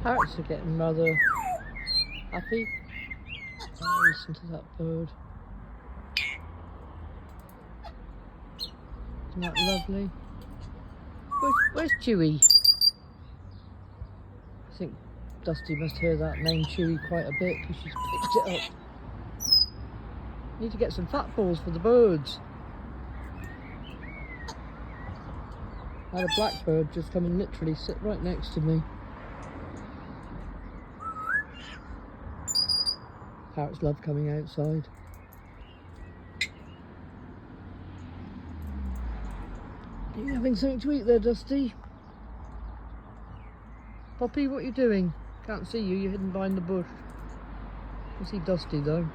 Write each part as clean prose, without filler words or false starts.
Parrots are getting rather happy. Oh, listen to that bird. Isn't that lovely? Where's Chewy? I think Dusty must hear that name Chewy quite a bit because she's picked it up. Need to get some fat balls for the birds. I had a blackbird just come and literally sit right next to me. Parrots love coming outside. Are you having something to eat there, Dusty? Poppy, what are you doing? Can't see you, you're hidden behind the bush. I see Dusty though.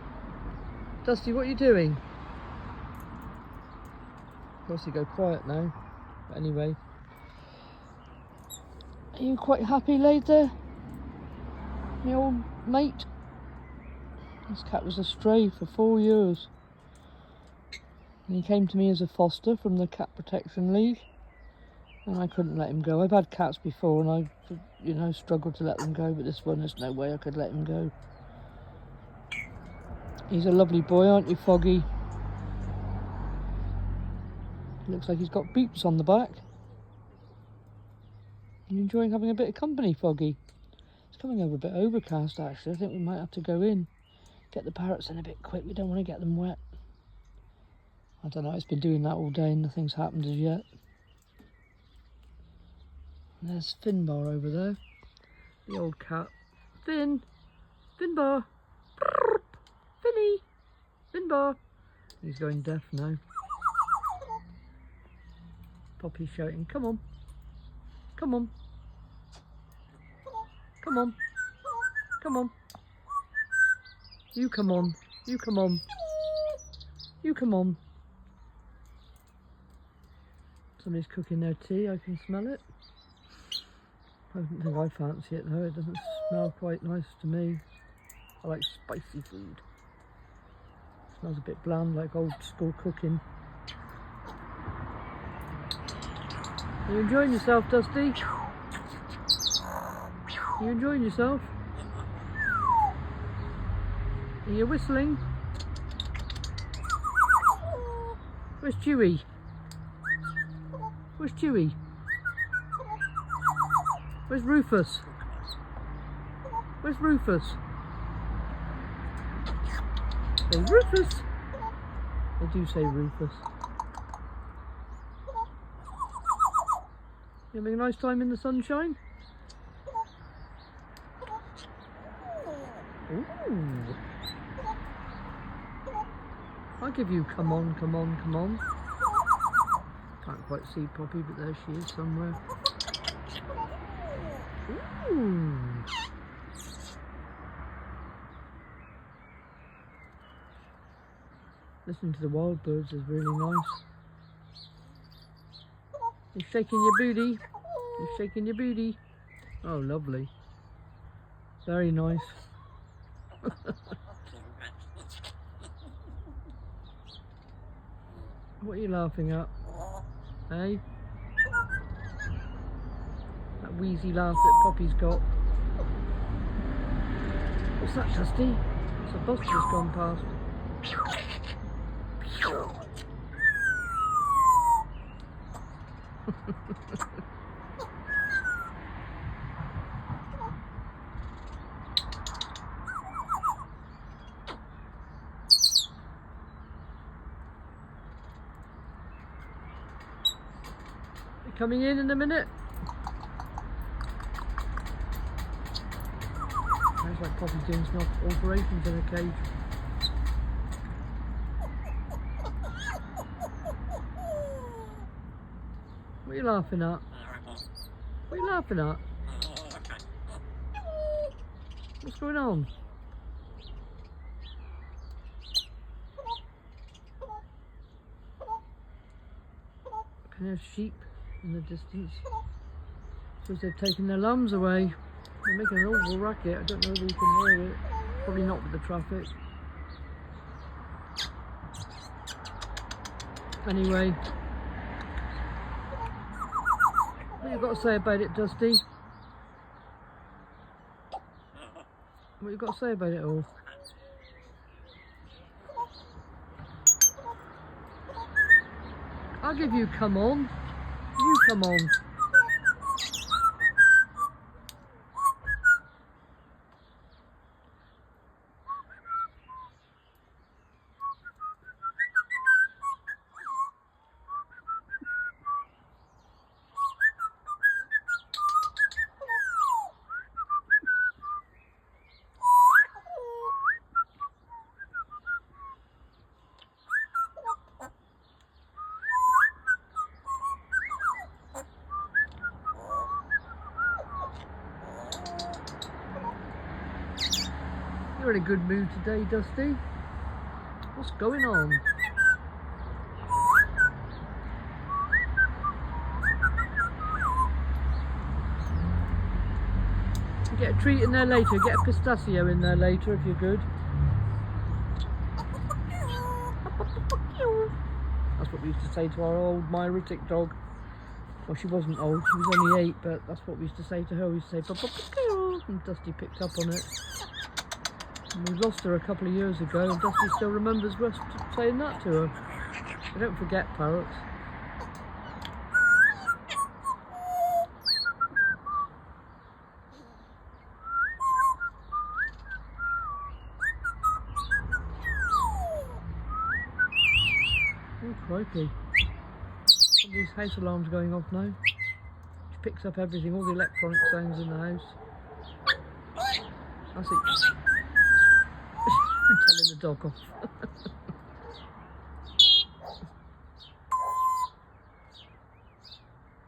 Dusty, what are you doing? Of course you go quiet now. But anyway. Are you quite happy laid there? My old mate? This cat was a stray for 4 years. And he came to me as a foster from the Cat Protection League. And I couldn't let him go. I've had cats before and I, you know, struggled to let them go, but this one, there's no way I could let him go. He's a lovely boy, aren't you, Foggy? Looks like he's got beeps on the back. You enjoying having a bit of company, Foggy? It's coming over a bit overcast, actually. I think we might have to go in. Get the parrots in a bit quick. We don't want to get them wet. I don't know, it's been doing that all day and nothing's happened as yet. And there's Finbar over there. The old cat. Finbar! Finny! Finbar! He's going deaf now. Poppy's shouting, come on. Come on. Come on. Come on. You come on. You come on. You come on. Somebody's cooking their tea, I can smell it. I don't think I fancy it though, it doesn't smell quite nice to me. I like spicy food. It smells a bit bland, like old school cooking. Are you enjoying yourself, Dusty? Are you enjoying yourself? Are you whistling? Where's Chewy? Where's Chewy? Where's Rufus? Where's Rufus? Say Rufus! They do say Rufus. You having a nice time in the sunshine? Ooh. I'll give you come on, come on, come on. Can't quite see Poppy, but there she is somewhere. Ooh. Listening to the wild birds is really nice. You're shaking your booty. You're shaking your booty. Oh, lovely. Very nice. What are you laughing at? Hey? That wheezy laugh that Poppy's got. What's that, Dusty? It's a bus just gone past. You're coming in a minute. Sounds like Poppy's doing some alterations in her cage. What are you laughing at? What are you laughing at? What's going on? Can you hear sheep in the distance? Suppose they've taken their lambs away. They're making an awful racket. I don't know whether you can hear it. Probably not with the traffic. Anyway. What have you got to say about it, Dusty? What you got to say about it all? I'll give you come on. You come on. You're in a good mood today, Dusty. What's going on? You get a treat in there later. Get a pistachio in there later if you're good. That's what we used to say to our old Myritic dog. Well, she wasn't old. She was only 8, but that's what we used to say to her. We used to say, and Dusty picked up on it. And we lost her a couple of years ago, and Dusty still remembers us saying that to her. I don't forget parrots. Oh, crikey. Somebody's house alarm's going off now. She picks up everything, all the electronic sounds in the house. That's it. Telling the dog off.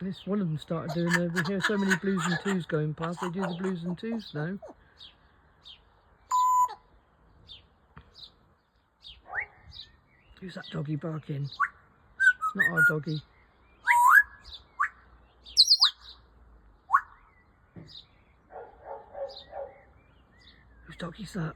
This one of them started doing it. We hear so many blues and twos going past, they do the blues and twos now. Who's that doggy barking? Not our doggy. Whose doggy's that?